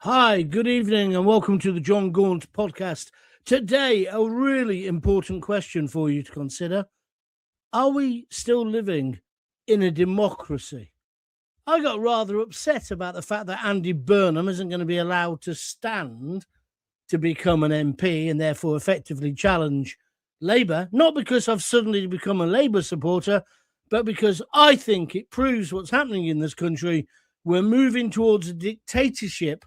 Hi, good evening, and welcome to the Jon Gaunt podcast. Today, a really important question for you to consider. Are we still living in a democracy? I got rather upset about the fact that Andy Burnham isn't going to be allowed to stand to become an MP and therefore effectively challenge Labour, not because I've suddenly become a Labour supporter, but because I think it proves what's happening in this country. We're moving towards a dictatorship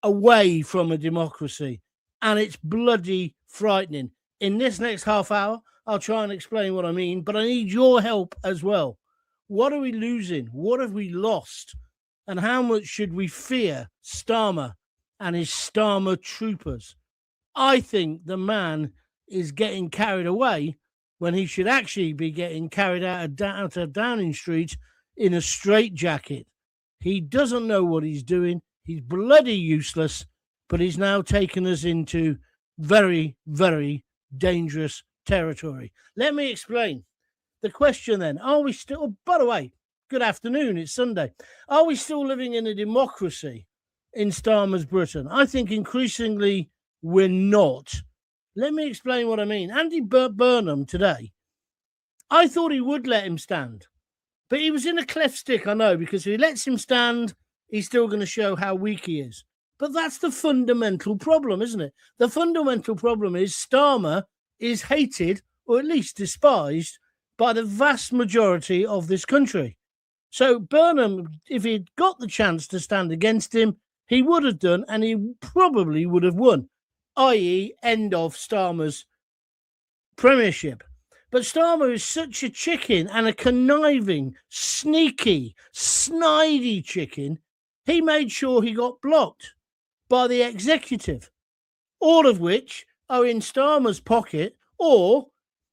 away from a democracy, and it's bloody frightening. In this next half hour, I'll try and explain what I mean, but I need your help as well. What are we losing? What have we lost? And how much should we fear Starmer and his Starmer troopers? I think the man is getting carried away when he should actually be getting carried out of Downing Street in a straitjacket. He doesn't know what he's doing. He's bloody useless, but he's now taken us into very, very dangerous territory. Let me explain. The question then, are we still, by the way, good afternoon, it's Sunday. Are we still living in a democracy in Starmer's Britain? I think increasingly we're not. Let me explain what I mean. Andy Burnham today, I thought he would let him stand, but he was in a cleft stick, I know, because if he lets him stand, he's still going to show how weak he is. But that's the fundamental problem, isn't it? The fundamental problem is Starmer is hated, or at least despised, by the vast majority of this country. So Burnham, if he'd got the chance to stand against him, he would have done, and he probably would have won, i.e. end of Starmer's premiership. But Starmer is such a chicken and a conniving, sneaky, snidey chicken. He made sure he got blocked by the executive, all of which are in Starmer's pocket, or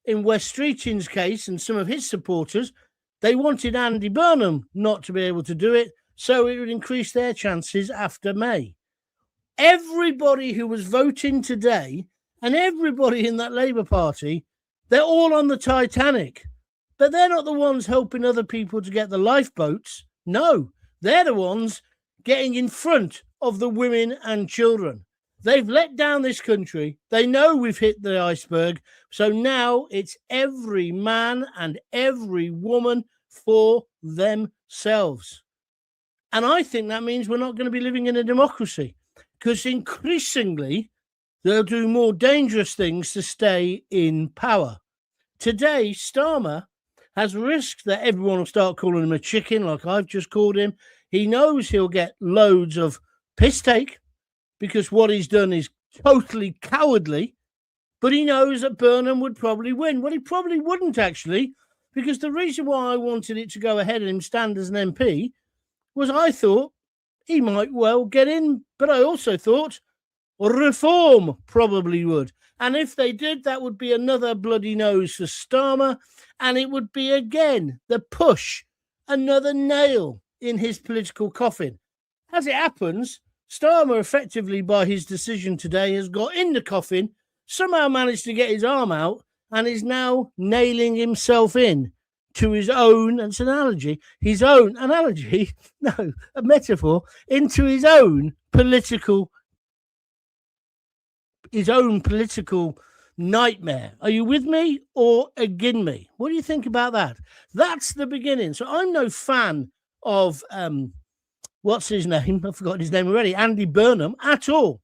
in Wes Streeting's case and some of his supporters, they wanted Andy Burnham not to be able to do it, so it would increase their chances after May. Everybody who was voting today and everybody in that Labour Party, they're all on the Titanic, but they're not the ones helping other people to get the lifeboats. No, they're the ones getting in front of the women and children. They've let down this country. They know we've hit the iceberg. So now it's every man and every woman for themselves. And I think that means we're not going to be living in a democracy, because increasingly they'll do more dangerous things to stay in power. Today, Starmer has risked that everyone will start calling him a chicken, like I've just called him. He knows he'll get loads of piss take because what he's done is totally cowardly, but he knows that Burnham would probably win. Well, he probably wouldn't, actually, because the reason why I wanted it to go ahead and him stand as an MP was I thought he might well get in, but I also thought Reform probably would. And if they did, that would be another bloody nose for Starmer, and it would be, again, the push, another nail in his political coffin. As it happens, Starmer effectively, by his decision today, has got in the coffin, somehow managed to get his arm out, and is now nailing himself in to his own, and it's an analogy, a metaphor, into his own political nightmare. Are you with me or against me? What do you think about that? That's the beginning. So I'm no fan of what's his name? I've forgotten his name already. Andy Burnham at all.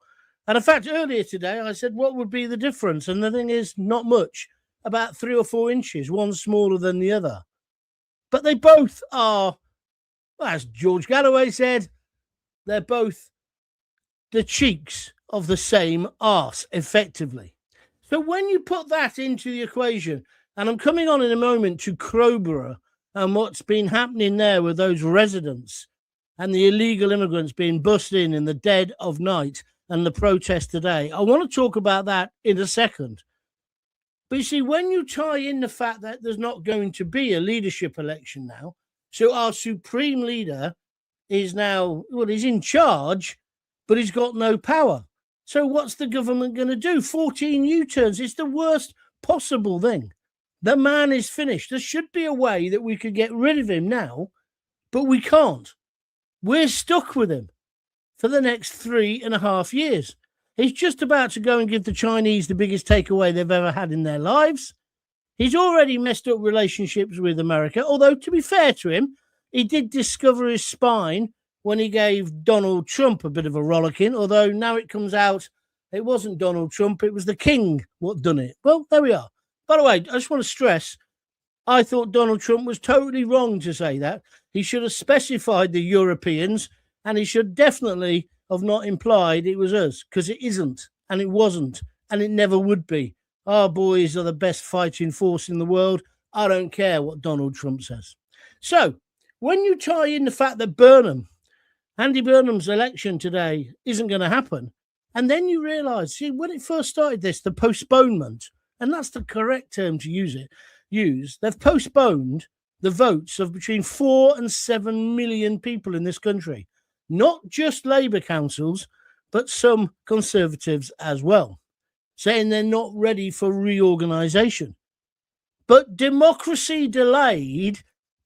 And in fact, earlier today, I said, what would be the difference? And the thing is, not much. About 3 or 4 inches, one smaller than the other. But they both are, well, as George Galloway said, they're both the cheeks of the same arse, effectively. So when you put that into the equation, and I'm coming on in a moment to Crowborough and what's been happening there with those residents and the illegal immigrants being bussed in the dead of night and the protest today. I want to talk about that in a second. But you see, when you tie in the fact that there's not going to be a leadership election now, so our supreme leader is now, well, he's in charge, but he's got no power. So what's the government going to do? 14 U-turns. It's the worst possible thing. The man is finished. There should be a way that we could get rid of him now, but we can't. We're stuck with him. for the next 3.5 years. He's just about to go and give the Chinese the biggest takeaway they've ever had in their lives. He's already messed up relationships with America, although, to be fair to him, he did discover his spine when he gave Donald Trump a bit of a rollicking, although now it comes out it wasn't Donald Trump, it was the king what done it. Well, there we are. By the way, I just want to stress, I thought Donald Trump was totally wrong to say that. He should have specified the Europeans, and he should definitely have not implied it was us, because it isn't, and it wasn't, and it never would be. Our boys are the best fighting force in the world. I don't care what Donald Trump says. So, when you tie in the fact that Andy Burnham's election today isn't going to happen, and then you realise, see, when it first started this, the postponement, and that's the correct term to use, they've postponed the votes of between 4 and 7 million people in this country. Not just Labour councils, but some Conservatives as well, saying they're not ready for reorganisation. But democracy delayed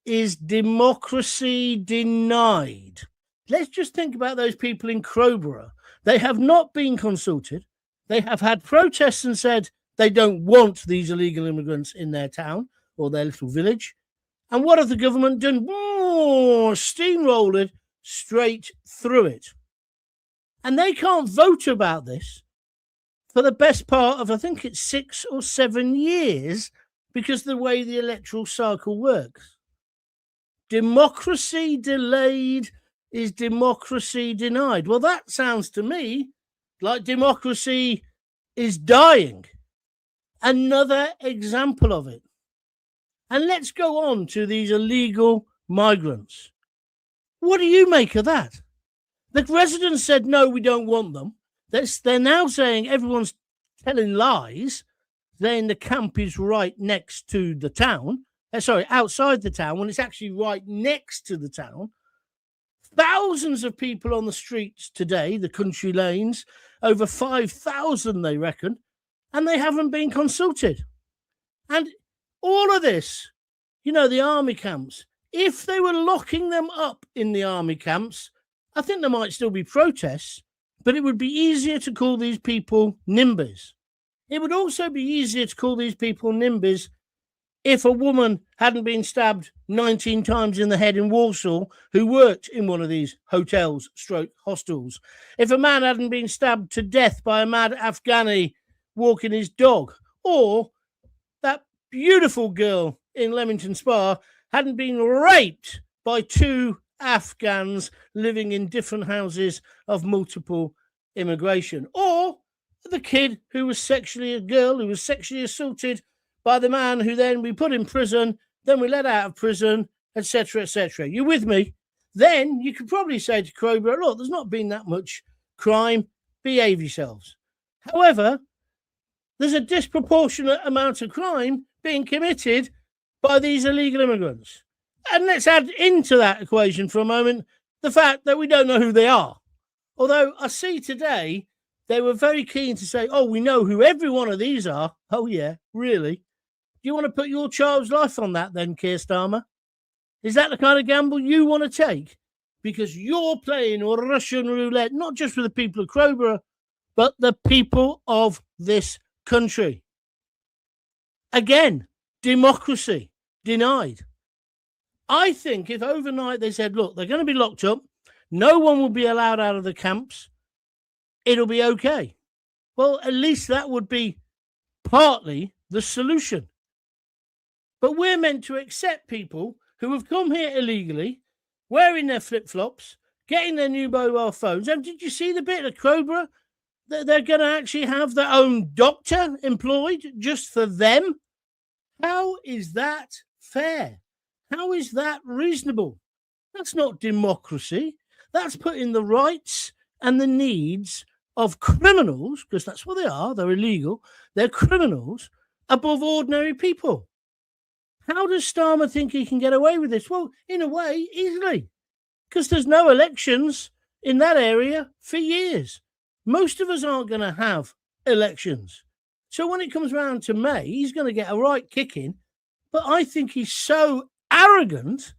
is democracy denied. Let's just think about those people in Crowborough. They have not been consulted. They have had protests and said they don't want these illegal immigrants in their town or their little village. And what have the government done? Steamrolled it straight through it. And they can't vote about this for the best part of, I think it's 6 or 7 years, because of the way the electoral cycle works. Democracy delayed is democracy denied. Well, that sounds to me like democracy is dying. Another example of it. And let's go on to these illegal migrants. What do you make of that? The residents said, no, we don't want them. They're now saying everyone's telling lies, saying the camp is right next to the town. Outside the town, when it's actually right next to the town. Thousands of people on the streets today, the country lanes, over 5,000 they reckon, and they haven't been consulted. And all of this, the army camps, if they were locking them up in the army camps, I think there might still be protests, but it would be easier to call these people NIMBYs. It would also be easier to call these people NIMBYs if a woman hadn't been stabbed 19 times in the head in Walsall who worked in one of these hotels/hostels. If a man hadn't been stabbed to death by a mad Afghani walking his dog, or that beautiful girl in Leamington Spa hadn't been raped by 2 Afghans living in different houses of multiple immigration, or the kid who was sexually assaulted by the man who then we put in prison, then we let out of prison, etc., etc. You with me? Then you could probably say to Crowborough, look, there's not been that much crime, behave yourselves. However, there's a disproportionate amount of crime being committed by these illegal immigrants. And let's add into that equation for a moment the fact that we don't know who they are. Although I see today they were very keen to say, we know who every one of these are. Oh, yeah, really? Do you want to put your child's life on that then, Keir Starmer? Is that the kind of gamble you want to take? Because you're playing Russian roulette, not just with the people of Crowborough, but the people of this country. Again, democracy denied. I think if overnight they said, look, they're going to be locked up, no one will be allowed out of the camps, it'll be okay. Well, at least that would be partly the solution. But we're meant to accept people who have come here illegally, wearing their flip-flops, getting their new mobile phones. And did you see the bit of Crowborough? They're going to actually have their own doctor employed just for them? How is that fair? How is that reasonable? That's not democracy. That's putting the rights and the needs of criminals, because that's what they are, they're illegal, they're criminals, above ordinary people. How does Starmer think he can get away with this? Well, in a way, easily, because there's no elections in that area for years. Most of us aren't going to have elections. So when it comes round to May, he's going to get a right kicking, but I think he's so arrogant,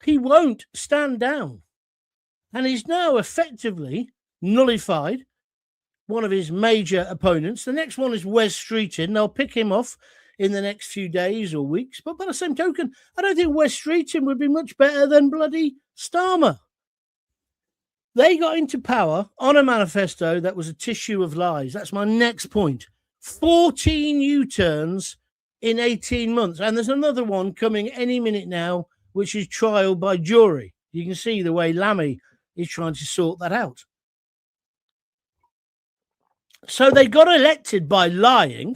he won't stand down. And he's now effectively nullified one of his major opponents. The next one is Wes Streeting. They'll pick him off in the next few days or weeks. But by the same token, I don't think Wes Streeting would be much better than bloody Starmer. They got into power on a manifesto that was a tissue of lies. That's my next point. 14 U-turns in 18 months. And there's another one coming any minute now, which is trial by jury. You can see the way Lammy is trying to sort that out. So they got elected by lying,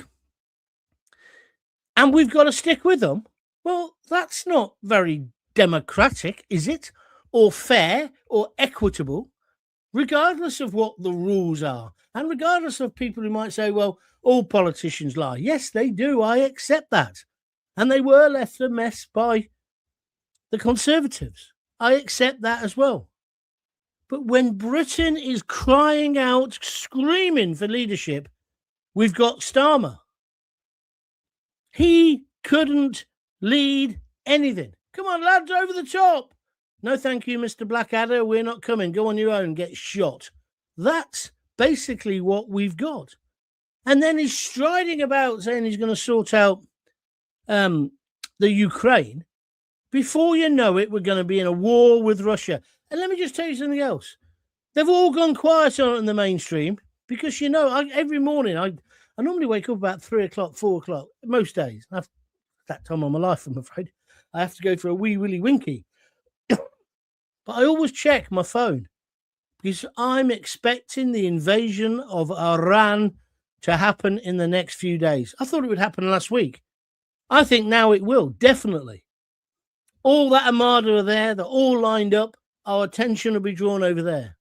and we've got to stick with them. Well, that's not very democratic, is it? Or fair or equitable, regardless of what the rules are. And regardless of people who might say, well, all politicians lie. Yes, they do. I accept that. And they were left a mess by the Conservatives. I accept that as well. But when Britain is crying out, screaming for leadership, we've got Starmer. He couldn't lead anything. Come on, lads, over the top. No, thank you, Mr. Blackadder. We're not coming. Go on your own, get shot. That's basically what we've got. And then he's striding about saying he's going to sort out the Ukraine. Before you know it, we're going to be in a war with Russia. And let me just tell you something else. They've all gone quiet on it in the mainstream because, you know, every morning I normally wake up about 3 o'clock, 4 o'clock, most days. I've that time of my life, I'm afraid. I have to go for a wee willy winky. But I always check my phone because I'm expecting the invasion of Iran to happen in the next few days. I thought it would happen last week. I think now it will, definitely. All that armada are there. They're all lined up. Our attention will be drawn over there.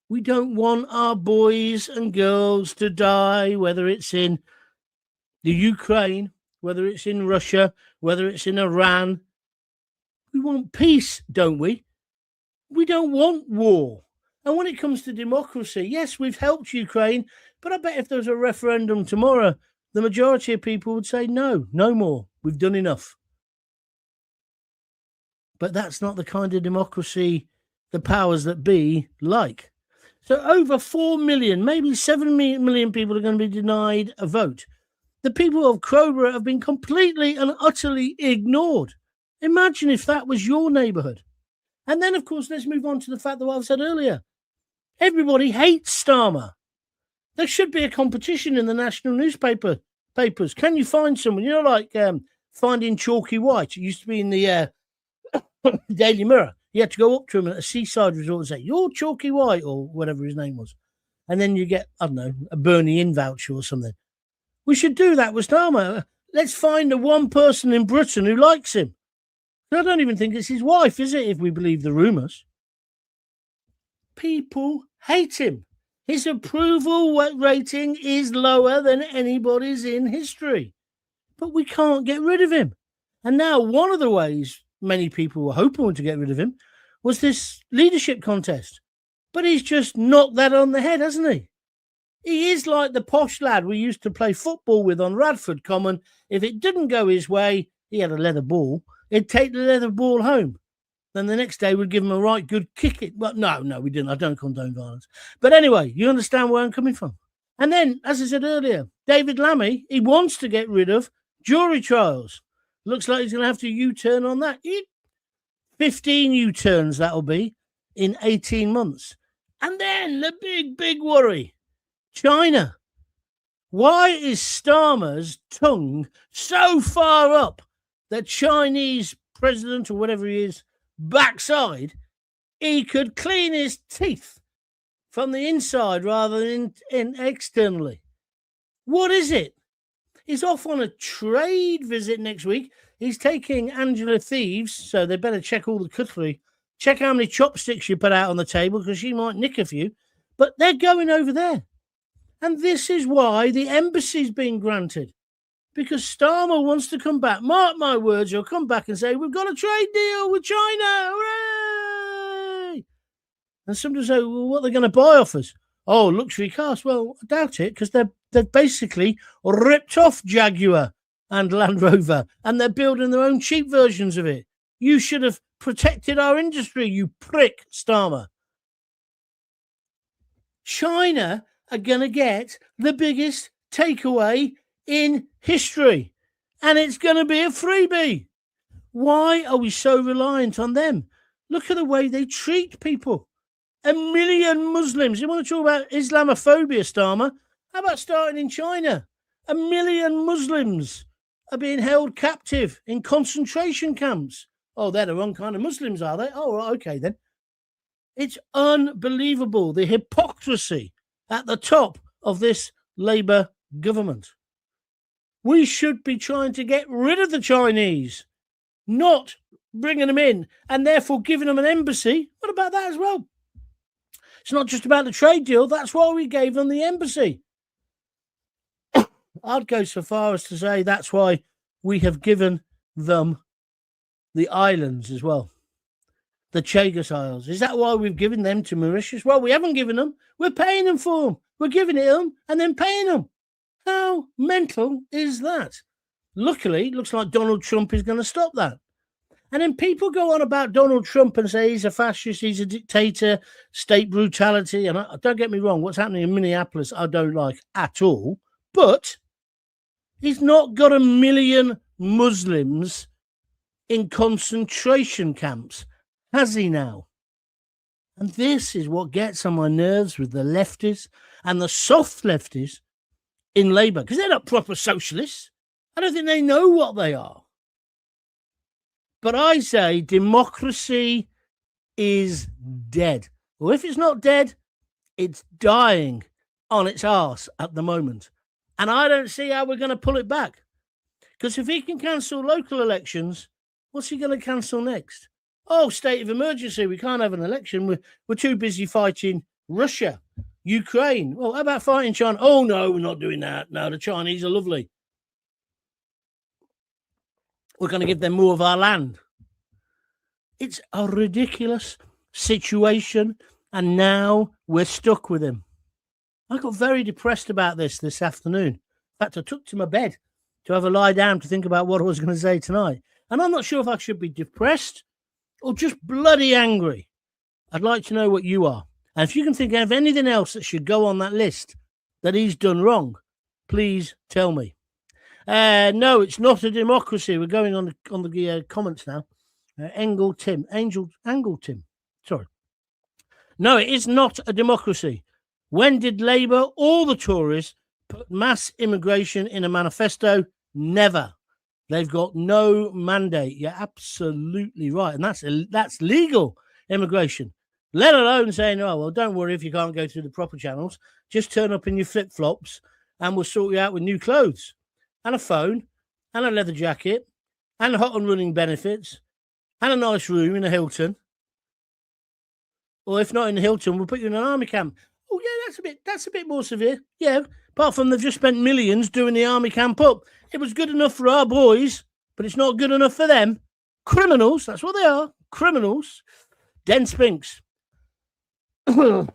We don't want our boys and girls to die, whether it's in the Ukraine, whether it's in Russia, whether it's in Iran. We want peace, don't we? We don't want war. And when it comes to democracy, yes, we've helped Ukraine, but I bet if there was a referendum tomorrow, the majority of people would say, no, no more. We've done enough. But that's not the kind of democracy the powers that be like. So over 4 million, maybe 7 million people are going to be denied a vote. The people of Crowborough have been completely and utterly ignored. Imagine if that was your neighbourhood. And then, of course, let's move on to the fact that what I've said earlier. Everybody hates Starmer. There should be a competition in the national papers. Can you find someone, you know, like finding Chalky White? It used to be in the Daily Mirror. You had to go up to him at a seaside resort and say, you're Chalky White, or whatever his name was. And then you get, I don't know, a Bernie in voucher or something. We should do that with Starmer. Let's find the one person in Britain who likes him. I don't even think it's his wife, is it, if we believe the rumours? People hate him. His approval rating is lower than anybody's in history. But we can't get rid of him. And now one of the ways many people were hoping to get rid of him was this leadership contest. But he's just knocked that on the head, hasn't he? He is like the posh lad we used to play football with on Radford Common. If it didn't go his way, he had a leather ball. He'd take the leather ball home. Then the next day we'd give him a right good kick it. Well, no, we didn't. I don't condone violence. But anyway, you understand where I'm coming from. And then, as I said earlier, David Lammy, he wants to get rid of jury trials. Looks like he's going to have to U-turn on that. 15 U-turns that'll be in 18 months. And then the big worry. China. Why is Starmer's tongue so far up that Chinese president or whatever he is, backside, he could clean his teeth from the inside rather than in externally? What is it? He's off on a trade visit next week. He's taking Angela Thieves, so they better check all the cutlery. Check how many chopsticks you put out on the table because she might nick a few. But they're going over there. And this is why the embassy's been granted. Because Starmer wants to come back. Mark my words, he'll come back and say, we've got a trade deal with China. Hooray! And somebody say, well, what are they going to buy off us? Oh, luxury cars. Well, I doubt it, because they've basically ripped off Jaguar and Land Rover, and they're building their own cheap versions of it. You should have protected our industry, you prick, Starmer. China are going to get the biggest takeaway in history, and it's going to be a freebie. Why are we so reliant on them? Look at the way they treat people. 1 million Muslims. You want to talk about Islamophobia, Starmer? How about starting in China? 1 million Muslims are being held captive in concentration camps. Oh, they're the wrong kind of Muslims, are they? Oh, right, okay then. It's unbelievable, the hypocrisy at the top of this Labour government. We should be trying to get rid of the Chinese, not bringing them in and therefore giving them an embassy. What about that as well? It's not just about the trade deal. That's why we gave them the embassy. I'd go so far as to say that's why we have given them the islands as well. The Chagos Isles. Is that why we've given them to Mauritius? Well, we haven't given them. We're paying them for them. We're giving it them and then paying them. How mental is that? Luckily, it looks like Donald Trump is going to stop that. And then people go on about Donald Trump and say he's a fascist, he's a dictator, state brutality. And don't get me wrong, what's happening in Minneapolis, I don't like at all. But he's not got 1 million Muslims in concentration camps, has he now? And this is what gets on my nerves with the lefties and the soft lefties in Labour, because they're not proper socialists. I don't think they know what they are. But I say democracy is dead. Well, if it's not dead, it's dying on its arse at the moment. And I don't see how we're going to pull it back. Because if he can cancel local elections, what's he going to cancel next? Oh, state of emergency. We can't have an election. We're too busy fighting Russia, Ukraine. Well, how about fighting China? Oh, no, we're not doing that. No, the Chinese are lovely. We're going to give them more of our land. It's a ridiculous situation, and now we're stuck with him. I got very depressed about this afternoon. In fact, I took to my bed to have a lie down to think about what I was going to say tonight. And I'm not sure if I should be depressed or just bloody angry. I'd like to know what you are. And if you can think of anything else that should go on that list that he's done wrong, please tell me. No, it's not a democracy. We're going on the comments now. Angle Tim. Sorry. No, it is not a democracy. When did Labour or the Tories put mass immigration in a manifesto? Never. They've got no mandate. You're absolutely right. And that's legal immigration. Let alone saying, oh, well, don't worry if you can't go through the proper channels. Just turn up in your flip-flops and we'll sort you out with new clothes and a phone and a leather jacket and hot and running benefits and a nice room in a Hilton. Or if not in the Hilton, we'll put you in an army camp. Oh, yeah, that's a bit more severe. Yeah, apart from they've just spent millions doing the army camp up. It was good enough for our boys, but it's not good enough for them. Criminals, that's what they are. Criminals. Den Spinks. I've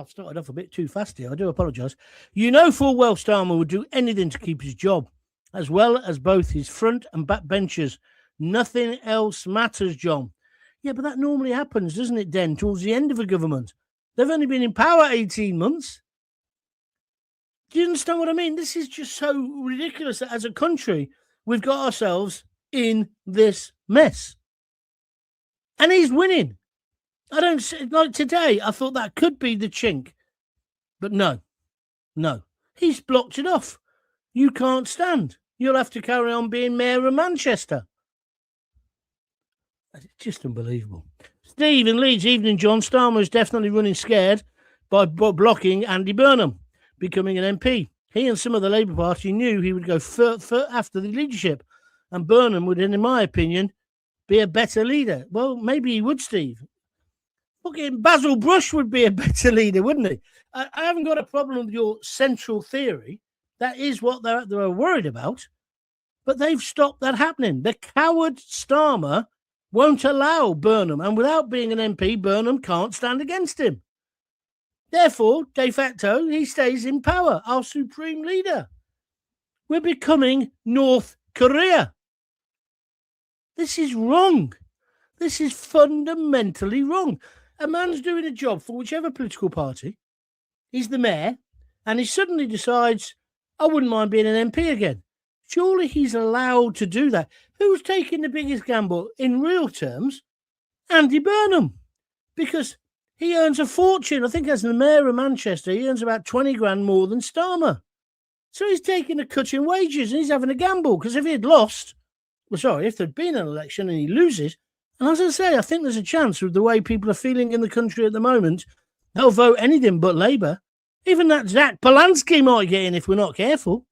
started off a bit too fast here. I do apologise. You know full well Starmer would do anything to keep his job, as well as both his front and back benchers. Nothing else matters, John. Yeah, but that normally happens, doesn't it, Den, towards the end of a government? They've only been in power 18 months. Do you understand what I mean? This is just so ridiculous that as a country, we've got ourselves in this mess. And he's winning. I don't, like today, I thought that could be the chink. But no. He's blocked it off. You can't stand. You'll have to carry on being mayor of Manchester. It's just unbelievable. Steve in Leeds, evening, John. Starmer is definitely running scared by blocking Andy Burnham becoming an MP. He and some of the Labour Party knew he would go after the leadership, and Burnham would, in my opinion, be a better leader. Well, maybe he would, Steve. Fucking Basil Brush would be a better leader, wouldn't he? I haven't got a problem with your central theory. That is what they're worried about. But they've stopped that happening. The coward Starmer won't allow Burnham, and without being an MP, Burnham can't stand against him. Therefore, de facto, he stays in power, our supreme leader. We're becoming North Korea. This is wrong. This is fundamentally wrong. A man's doing a job for whichever political party. He's the mayor, and he suddenly decides, I wouldn't mind being an MP again. Surely he's allowed to do that. Who's taking the biggest gamble in real terms? Andy Burnham. Because he earns a fortune. I think as the mayor of Manchester, he earns about 20 grand more than Starmer. So he's taking a cut in wages and he's having a gamble. Because if he had lost, if there'd been an election and he loses, and as I say, I think there's a chance with the way people are feeling in the country at the moment, they'll vote anything but Labour. Even that Zach Polanski might get in if we're not careful.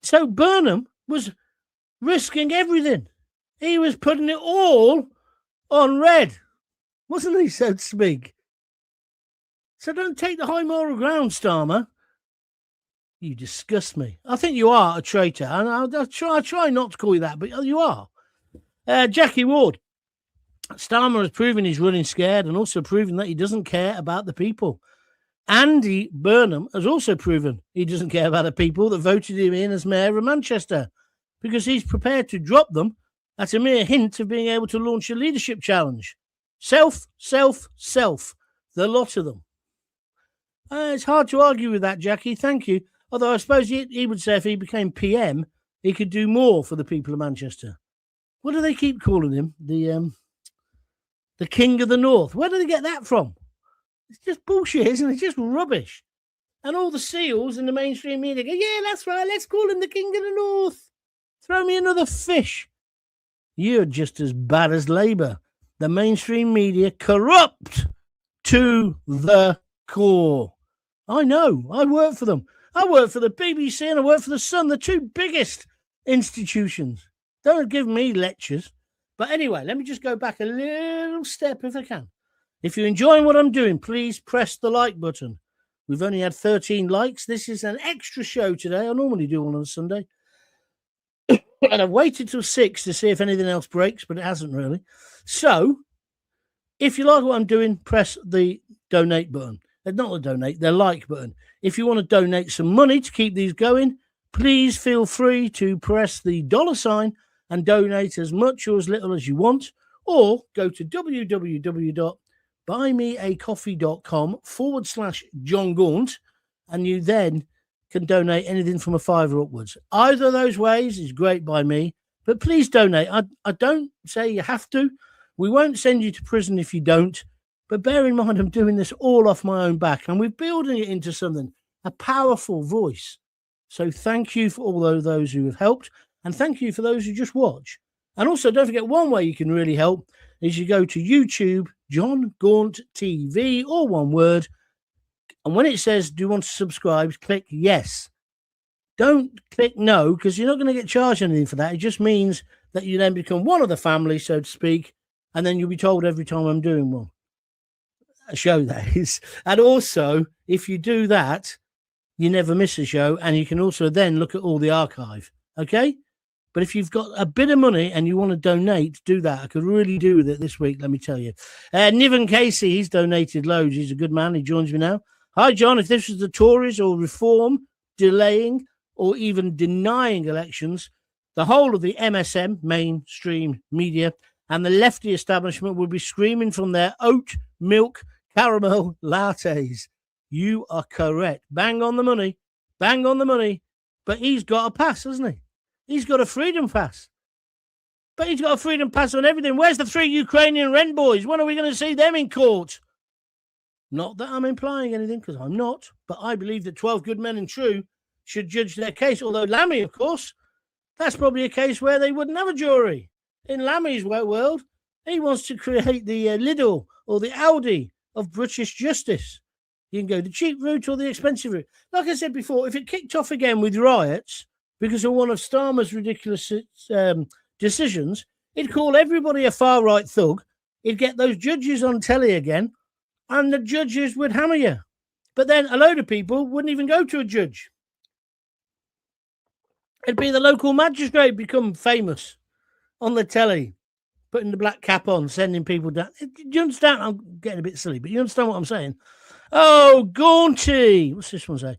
So Burnham was risking everything. He was putting it all on red, wasn't he, so to speak? So don't take the high moral ground, Starmer. You disgust me. I think you are a traitor, and I'll try not to call you that, but you are. Jackie Ward. Starmer has proven he's running scared and also proven that he doesn't care about the people. Andy Burnham has also proven he doesn't care about the people that voted him in as mayor of Manchester because he's prepared to drop them at a mere hint of being able to launch a leadership challenge. Self, the lot of them. It's hard to argue with that, Jackie. Thank you. Although I suppose he would say if he became PM, he could do more for the people of Manchester. What do they keep calling him? The King of the North. Where do they get that from? It's just bullshit, isn't it? It's just rubbish. And all the seals in the mainstream media go, yeah, that's right, let's call him the King of the North. Throw me another fish. You're just as bad as Labour. The mainstream media corrupt to the core. I know. I work for them. I work for the BBC and I work for the Sun, the two biggest institutions. Don't give me lectures. But anyway, let me just go back a little step if I can. If you're enjoying what I'm doing, please press the like button. We've only had 13 likes. This is an extra show today. I normally do one on a Sunday. And I've waited till 6 to see if anything else breaks, but it hasn't really. So, if you like what I'm doing, press the donate button. Not the donate, the like button. If you want to donate some money to keep these going, please feel free to press the $sign and donate as much or as little as you want, or go to www.buymeacoffee.com/Jon Gaunt, and you then can donate anything from £5 upwards. Either of those ways is great by me, but please donate. I don't say you have to. We won't send you to prison if you don't, but bear in mind I'm doing this all off my own back, and we're building it into something, a powerful voice. So thank you for all of those who have helped, and thank you for those who just watch. And also, don't forget, one way you can really help is you go to YouTube, Jon Gaunt TV, all one word. And when it says, do you want to subscribe, click yes. Don't click no, because you're not going to get charged anything for that. It just means that you then become one of the family, so to speak, and then you'll be told every time I'm doing one. A show, that is. And also, if you do that, you never miss a show, and you can also then look at all the archive, okay? But if you've got a bit of money and you want to donate, do that. I could really do with it this week, let me tell you. Niven Casey, he's donated loads. He's a good man. He joins me now. Hi, John. If this was the Tories or Reform delaying or even denying elections, the whole of the MSM, mainstream media, and the lefty establishment would be screaming from their oat milk caramel lattes. You are correct. Bang on the money. Bang on the money. But he's got a pass, hasn't he? He's got a freedom pass. But he's got a freedom pass on everything. Where's the 3 Ukrainian rent boys? When are we going to see them in court? Not that I'm implying anything, because I'm not. But I believe that 12 good men and true should judge their case. Although Lammy, of course, that's probably a case where they wouldn't have a jury. In Lammy's world, he wants to create the Lidl or the Audi of British justice. You can go the cheap route or the expensive route. Like I said before, if it kicked off again with riots because of one of Starmer's ridiculous decisions, he'd call everybody a far-right thug. He'd get those judges on telly again, and the judges would hammer you. But then a load of people wouldn't even go to a judge. It'd be the local magistrate become famous on the telly, putting the black cap on, sending people down. Do you understand? I'm getting a bit silly, but you understand what I'm saying? Oh, Gaunty. What's this one say?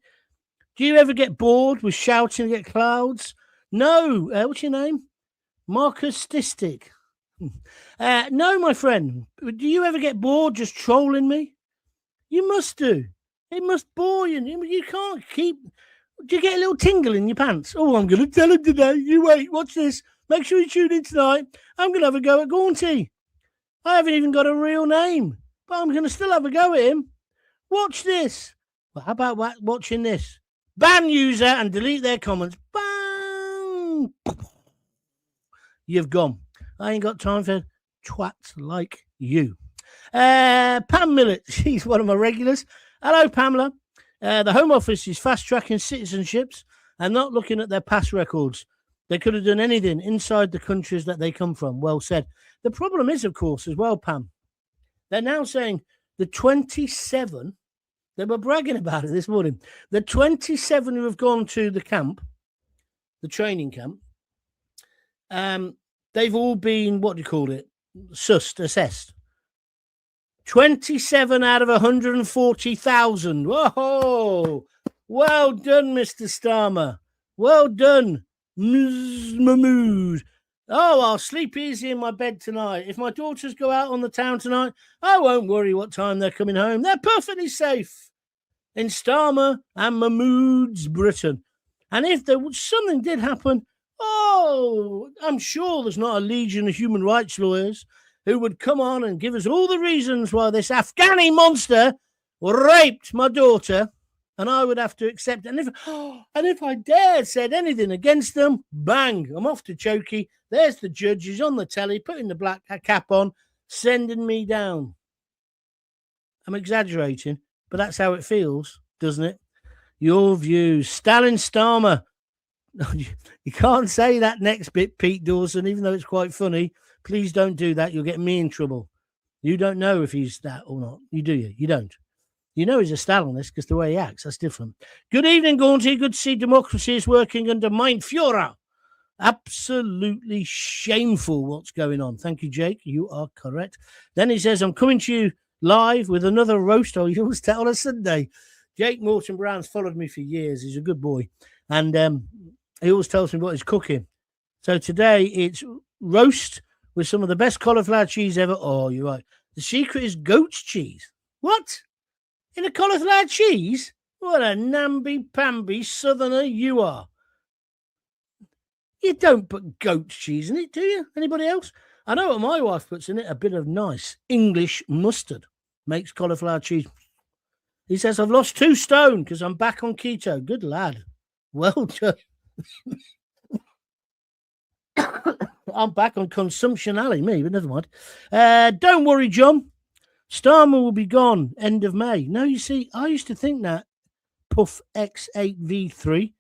Do you ever get bored with shouting at clouds? No. What's your name? Marxistic. No, my friend. Do you ever get bored just trolling me? You must do. It must bore you. You can't keep... Do you get a little tingle in your pants? Oh, I'm going to tell him today. You wait, watch this. Make sure you tune in tonight. I'm going to have a go at Gaunty. I haven't even got a real name, but I'm going to still have a go at him. Watch this. Well, how about watching this? Ban user and delete their comments. Bang! You've gone. I ain't got time for twats like you. Pam Millett, she's one of my regulars. Hello, Pamela. The Home Office is fast-tracking citizenships and not looking at their past records. They could have done anything inside the countries that they come from. Well said. The problem is, of course, as well, Pam, they're now saying the 27, they were bragging about it this morning, the 27 who have gone to the camp, the training camp, they've all been, what do you call it, assessed. 27 out of 140,000. Whoa! Well done, Mr. Starmer. Well done, Ms. Mahmood. Oh, I'll sleep easy in my bed tonight. If my daughters go out on the town tonight, I won't worry what time they're coming home. They're perfectly safe in Starmer and Mahmood's Britain. And if something did happen, I'm sure there's not a legion of human rights lawyers who would come on and give us all the reasons why this Afghani monster raped my daughter, and I would have to accept it. And if I dared said anything against them, bang, I'm off to Chokey. There's the judge. He's on the telly, putting the black cap on, sending me down. I'm exaggerating, but that's how it feels, doesn't it? Your views. Stalin Starmer. You can't say that next bit, Pete Dawson, even though it's quite funny. Please don't do that. You'll get me in trouble. You don't know if he's that or not. You do, you? You don't. You know he's a Stalinist because the way he acts, that's different. Good evening, Gaunty. Good to see democracy is working under Mein Führer. Absolutely shameful what's going on. Thank you, Jake. You are correct. Then he says, I'm coming to you live with another roast. Oh, you always tell on a Sunday. Jake Morton Brown's followed me for years. He's a good boy. And he always tells me what he's cooking. So today it's roast with some of the best cauliflower cheese ever. Oh, you're right. The secret is goat's cheese. What? In a cauliflower cheese? What a namby-pamby southerner you are. You don't put goat's cheese in it, do you? Anybody else? I know what my wife puts in it. A bit of nice English mustard. Makes cauliflower cheese. He says, I've lost 2 stone because I'm back on keto. Good lad. Well done. I'm back on consumption alley, me, but never mind. Don't worry, John. Starmer will be gone end of May. No, you see, I used to think that Puff X8V3,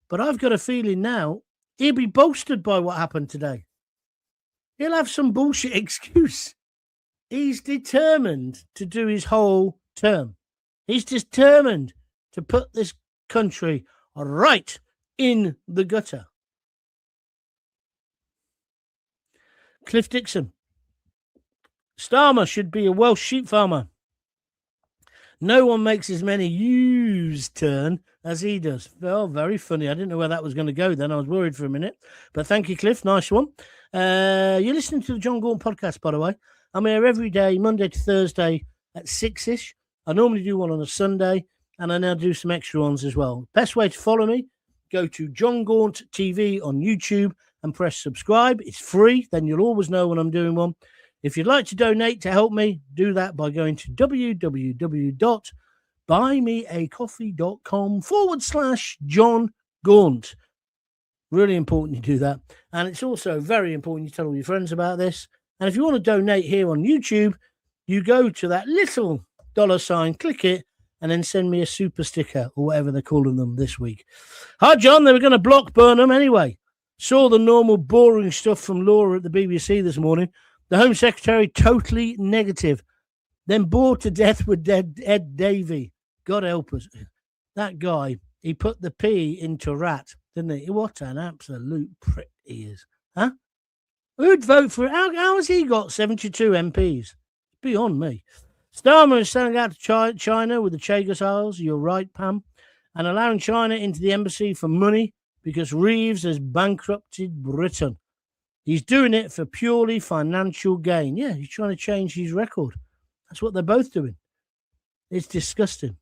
but I've got a feeling now he'll be bolstered by what happened today. He'll have some bullshit excuse. He's determined to do his whole term. He's determined to put this country right in the gutter. Cliff Dixon. Starmer should be a Welsh sheep farmer. No one makes as many U's turn as he does. Well, very funny. I didn't know where that was going to go then. I was worried for a minute. But thank you, Cliff. Nice one. You're listening to the Jon Gaunt podcast, by the way. I'm here every day, Monday to Thursday at 6-ish. I normally do one on a Sunday, and I now do some extra ones as well. Best way to follow me, go to Jon Gaunt TV on YouTube and press subscribe. It's free. Then you'll always know when I'm doing one. If you'd like to donate to help me, do that by going to www.buymeacoffee.com/Jon Gaunt. Really important you do that. And it's also very important you tell all your friends about this. And if you want to donate here on YouTube, you go to that little $sign, click it, and then send me a super sticker or whatever they're calling them this week. Hi, John. They were going to block Burnham anyway. Saw the normal boring stuff from Laura at the BBC this morning. The Home Secretary totally negative. Then bored to death with Ed Davey. God help us. That guy, he put the P into rat, didn't he? What an absolute prick he is. Huh? Who'd vote for it? How has he got 72 MPs? Beyond me. Starmer is selling out to China with the Chagos Isles. You're right, Pam. And allowing China into the embassy for money because Reeves has bankrupted Britain. He's doing it for purely financial gain. Yeah, he's trying to change his record. That's what they're both doing. It's disgusting.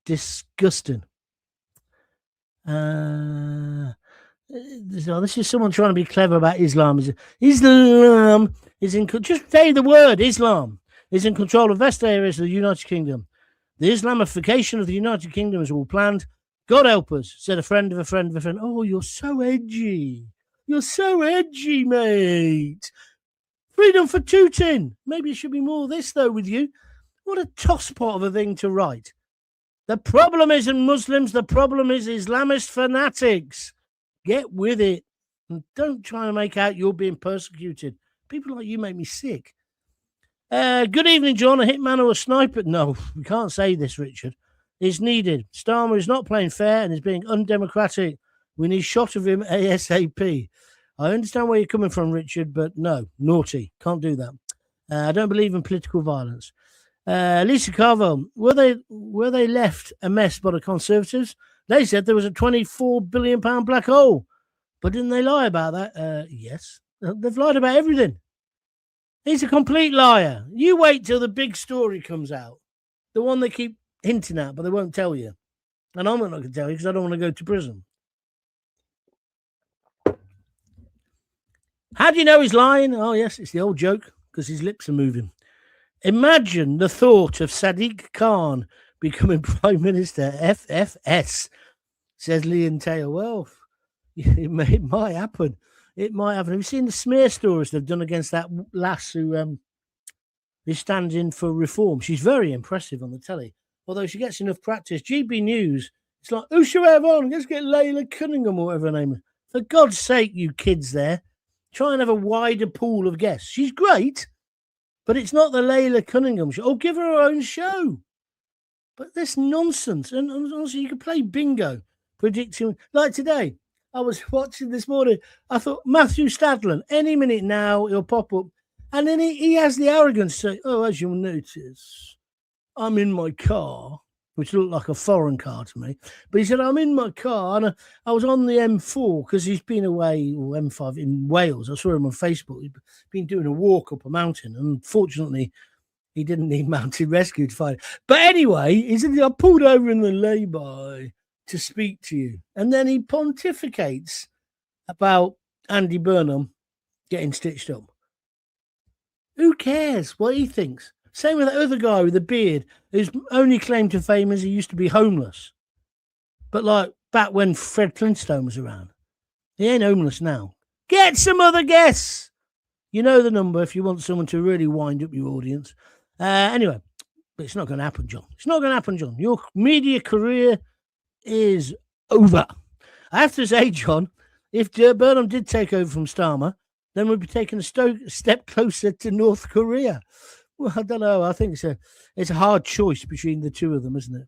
Disgusting. This is someone trying to be clever about Islam. Islam is in... Just say the word, Islam is in control of vast areas of the United Kingdom. The Islamification of the United Kingdom is all planned. God help us, said a friend of a friend of a friend. Oh, you're so edgy. You're so edgy, mate. Freedom for tooting. Maybe it should be more of this, though, with you. What a tosspot of a thing to write. The problem isn't Muslims. The problem is Islamist fanatics. Get with it. And don't try to make out you're being persecuted. People like you make me sick. Good evening, John. A hitman or a sniper? No, we can't say this, Richard. Is needed. Starmer is not playing fair and is being undemocratic. We need a shot of him ASAP. I understand where you're coming from, Richard, but no, naughty. Can't do that. I don't believe in political violence. Lisa Carville, were they left a mess by the Conservatives? They said there was a £24 billion black hole. But didn't they lie about that? Yes. They've lied about everything. He's a complete liar. You wait till the big story comes out. The one they keep hinting at, but they won't tell you. And I'm not going to tell you because I don't want to go to prison. How do you know he's lying? Oh, yes, it's the old joke because his lips are moving. Imagine the thought of Sadiq Khan becoming Prime Minister. FFS, says Liam Taylor. Well, it might happen. It might happen. Have you seen the smear stories they've done against that lass who is standing for reform? She's very impressive on the telly. Although she gets enough practice. GB News, it's like, who should we have on? Let's get Layla Cunningham or whatever her name is. For God's sake, you kids there, try and have a wider pool of guests. She's great, but it's not the Layla Cunningham show. Oh, give her own show. But this nonsense. And also, you can play bingo, predicting. Like today, I was watching this morning. I thought, Matthew Stadland, any minute now, he'll pop up. And then he has the arrogance to say, oh, as you'll notice, I'm in my car, which looked like a foreign car to me. But he said, I'm in my car, and I was on the M4 because he's been away, or M5 in Wales. I saw him on Facebook. He'd been doing a walk up a mountain, and fortunately, he didn't need mountain rescue to find it. But anyway, he said, I pulled over in the lay-by to speak to you. And then he pontificates about Andy Burnham getting stitched up. Who cares what he thinks? Same with that other guy with the beard whose only claim to fame is he used to be homeless. But like back when Fred Flintstone was around. He ain't homeless now. Get some other guests. You know the number if you want someone to really wind up your audience. Anyway, but it's not going to happen, John. It's not going to happen, John. Your media career is over. I have to say, John, if Burnham did take over from Starmer, then we'd be taking a step closer to North Korea. Well, I don't know. I think it's a hard choice between the two of them, isn't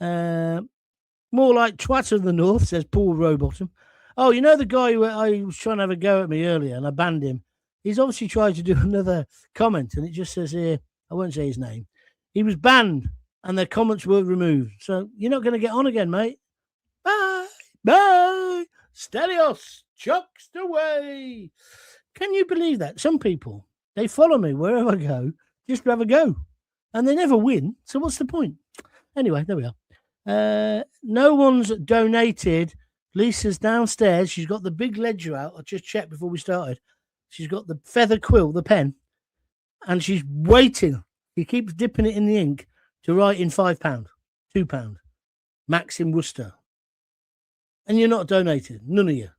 it? More like twat of the North, says Paul Rowbottom. Oh, you know the guy who I was trying to have a go at me earlier and I banned him? He's obviously tried to do another comment and it just says here, I won't say his name. He was banned and the comments were removed. So you're not going to get on again, mate. Bye. Bye. Stelios chucks away. Can you believe that? Some people, they follow me wherever I go, just to have a go. And they never win. So what's the point? Anyway, there we are. No one's donated. Lisa's downstairs. She's got the big ledger out. I just checked before we started. She's got the feather quill, the pen, and she's waiting. He keeps dipping it in the ink to write in £5, £2, Max in Worcester. And you're not donated. None of you.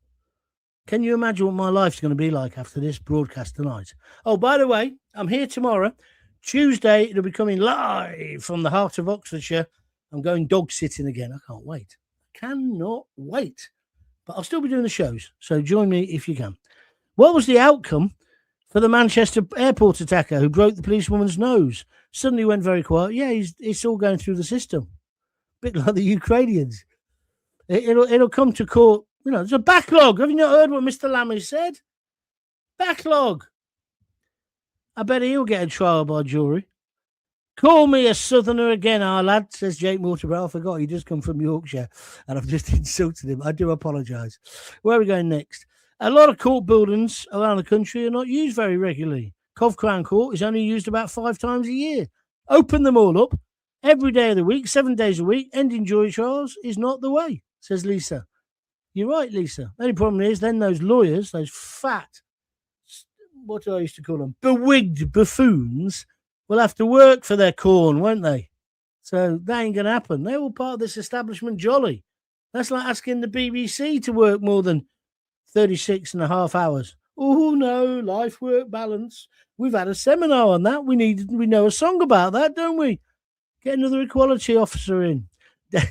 Can you imagine what my life's going to be like after this broadcast tonight? Oh, by the way, I'm here tomorrow. Tuesday, it'll be coming live from the heart of Oxfordshire. I'm going dog sitting again. I can't wait. Cannot wait. But I'll still be doing the shows. So join me if you can. What was the outcome for the Manchester airport attacker who broke the policewoman's nose? Suddenly went very quiet. Yeah, it's all going through the system. A bit like the Ukrainians. It'll come to court. You know, there's a backlog. Have you not heard what Mr. Lammy said? Backlog. I bet he'll get a trial by jury. Call me a southerner again, our lad, says Jake Mortimer. I forgot he does come from Yorkshire and I've just insulted him. I do apologise. Where are we going next? A lot of court buildings around the country are not used very regularly. Cove Crown Court is only used about 5 times a year. Open them all up every day of the week, 7 days a week. Ending jury trials is not the way, says Lisa. You're right, Lisa. The only problem is then those lawyers, those fat, what do I used to call them, bewigged buffoons, will have to work for their corn, won't they? So that ain't going to happen. They're all part of this establishment jolly. That's like asking the BBC to work more than 36 and a half hours. Oh, no, life-work balance. We've had a seminar on that. We know a song about that, don't we? Get another equality officer in. I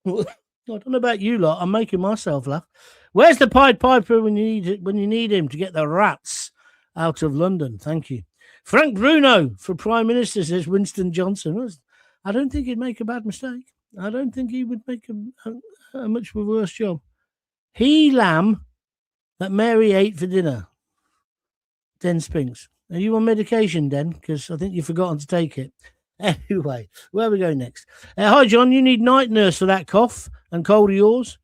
don't know about you lot. I'm making myself laugh. Where's the Pied Piper when you need him to get the rats out of London? Thank you. Frank Bruno for Prime Minister, says Winston Johnson. I don't think he'd make a bad mistake. I don't think he would make a much of a worse job. He lamb that Mary ate for dinner. Den Spinks. Are you on medication, Den? Because I think you've forgotten to take it. Anyway, where are we going next? Hi, John. You need night nurse for that cough and cold of yours.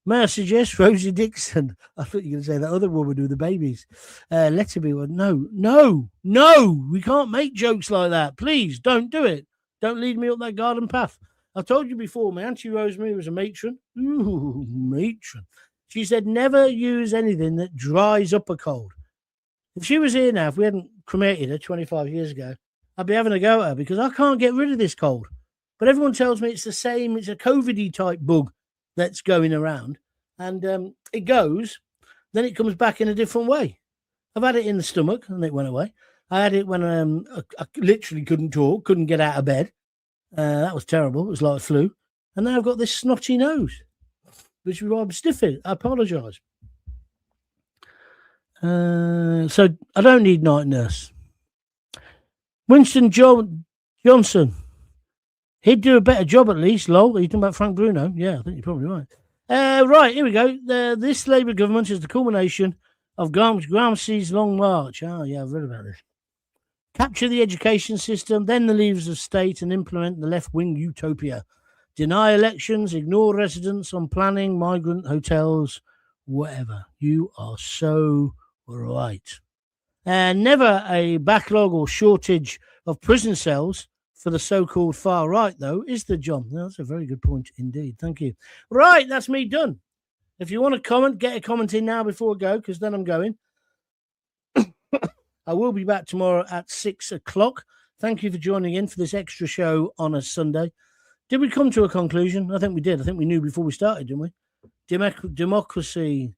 May I suggest Rosie Dixon? I thought you were going to say that other woman with the babies. Let her be one. No. We can't make jokes like that. Please, don't do it. Don't lead me up that garden path. I told you before, my Auntie Rosemary was a matron. Ooh, matron. She said never use anything that dries up a cold. If she was here now, if we hadn't cremated her 25 years ago, I'd be having a go at her because I can't get rid of this cold. But everyone tells me it's the same, it's a COVID-y type bug that's going around. And it goes, then it comes back in a different way. I've had it in the stomach and it went away. I had it when I literally couldn't talk, couldn't get out of bed. That was terrible. It was like a flu. And now I've got this snotty nose, which is why I'm stiffing. I apologise. So I don't need night nurse. Winston Johnson. He'd do a better job at least, lol. Are you talking about Frank Bruno? Yeah, I think you're probably right. Right, here we go. This Labour government is the culmination of Gramsci's long march. Oh, yeah, I've read about this. Capture the education system, then the levers of state, and implement the left-wing utopia. Deny elections, ignore residents on planning, migrant hotels, whatever. You are so right. Never a backlog or shortage of prison cells for the so-called far right, though, is there, John? No, that's a very good point indeed. Thank you. Right, that's me done. If you want to comment, get a comment in now before I go, because then I'm going. I will be back tomorrow at 6 o'clock. Thank you for joining in for this extra show on a Sunday. Did we come to a conclusion? I think we did. I think we knew before we started, didn't we? Democracy,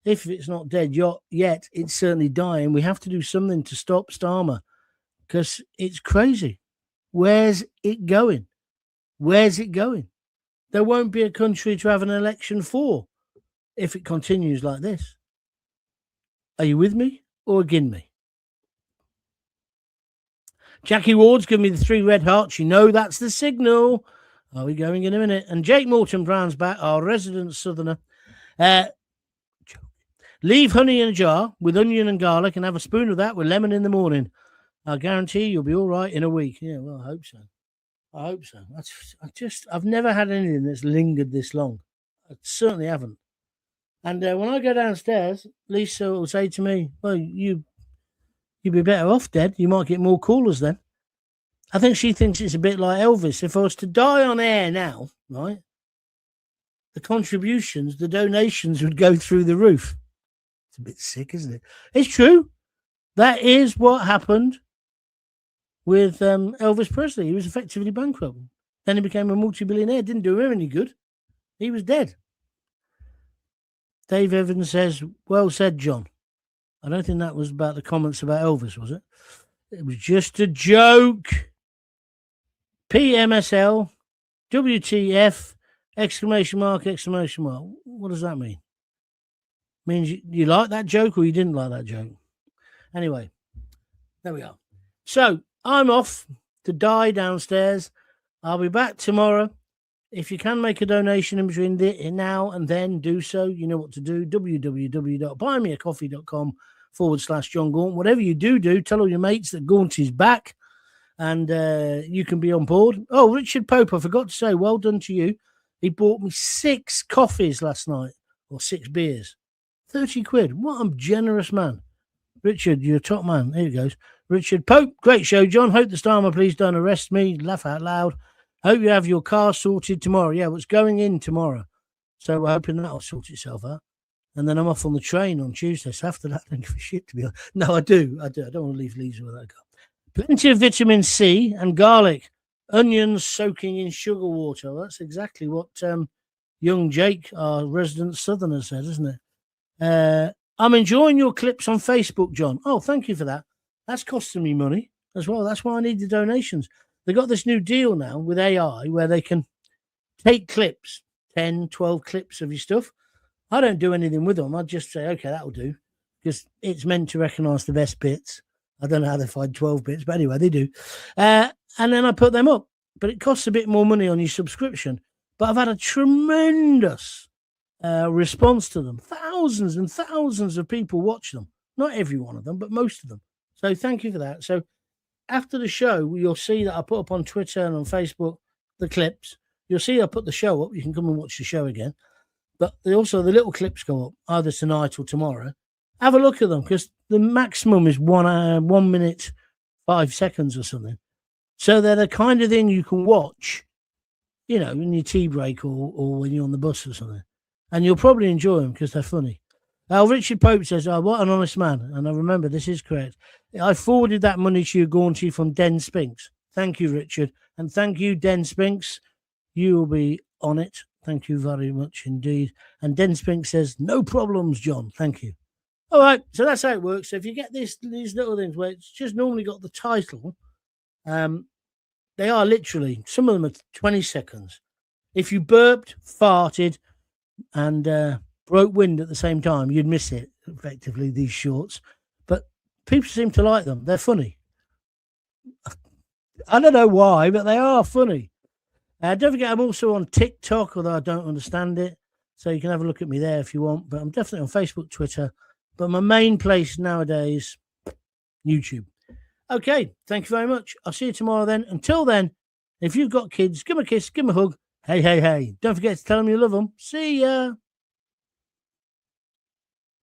if it's not dead yet, it's certainly dying. We have to do something to stop Starmer because it's crazy. Where's it going? Where's it going? There won't be a country to have an election for if it continues like this. Are you with me or against me? Jackie Ward's given me the 3 red hearts. You know that's the signal. Are we going in a minute? And Jake Morton Brown's back, our resident southerner. Leave honey in a jar with onion and garlic and have a spoon of that with lemon in the morning. I guarantee you'll be all right in a week. Yeah, well, I hope so. I hope so. I've never had anything that's lingered this long. I certainly haven't. And when I go downstairs, Lisa will say to me, well, you'd be better off dead. You might get more callers then. I think she thinks it's a bit like Elvis. If I was to die on air now, right, the contributions, the donations would go through the roof. It's a bit sick, isn't it? It's true. That is what happened with Elvis Presley. He was effectively bankrupt. Then he became a multi-billionaire. Didn't do him any good. He was dead. Dave Evans says, well said, John. I don't think that was about the comments about Elvis, was it? It was just a joke. PMSL, WTF, exclamation mark, exclamation mark. What does that mean? Means you like that joke or you didn't like that joke? Anyway, there we are. So I'm off to die downstairs. I'll be back tomorrow. If you can make a donation in between now and then, do so. You know what to do. www.buymeacoffee.com/Jon Gaunt. Whatever you do, tell all your mates that Gaunt is back and you can be on board. Oh, Richard Pope, I forgot to say, well done to you. He bought me 6 coffees last night. or 6 beers. 30 quid. What a generous man. Richard, you're a top man. Here he goes. Richard Pope, great show, John. Hope the Starmer please don't arrest me. Laugh out loud. Hope you have your car sorted tomorrow. Yeah, well, it's going in tomorrow. So we're hoping that'll sort itself out. And then I'm off on the train on Tuesday. So after that, I don't give a shit, to be honest. No, I do. I don't want to leave Leeds without a car. Plenty of vitamin C and garlic. Onions soaking in sugar water. Well, that's exactly what young Jake, our resident southerner, said, isn't it? I'm enjoying your clips on Facebook, John. Oh, thank you for that. That's costing me money as well. That's why I need the donations. They got this new deal now with AI where they can take clips, 10, 12 clips of your stuff. I don't do anything with them. I just say, okay, that'll do, because it's meant to recognise the best bits. I don't know how they find 12 bits, but anyway, they do. And then I put them up. But it costs a bit more money on your subscription. But I've had a tremendous response to them. Thousands and thousands of people watch them. Not every one of them, but most of them. So thank you for that. So after the show, you'll see that I put up on Twitter and on Facebook the clips. You'll see I put the show up. You can come and watch the show again. But also the little clips go up either tonight or tomorrow. Have a look at them, because the maximum is 1 minute, 5 seconds or something. So they're the kind of thing you can watch, you know, in your tea break or when you're on the bus or something. And you'll probably enjoy them because they're funny. Richard Pope says, oh, what an honest man. And I remember, this is correct. I forwarded that money to you, Gaunty, from Den Spinks. Thank you, Richard. And thank you, Den Spinks. You will be on it. Thank you very much indeed. And Den Spinks says, no problems, John. Thank you. All right, so that's how it works. So if you get these little things where it's just normally got the title, they are literally, some of them are 20 seconds. If you burped, farted, and broke wind at the same time, you'd miss it, effectively, these shorts. But people seem to like them. They're funny. I don't know why, but they are funny. Don't forget, I'm also on TikTok, although I don't understand it. So you can have a look at me there if you want. But I'm definitely on Facebook, Twitter. But my main place nowadays, YouTube. Okay, thank you very much. I'll see you tomorrow then. Until then, if you've got kids, give them a kiss, give them a hug. Hey, hey, hey. Don't forget to tell them you love them. See ya.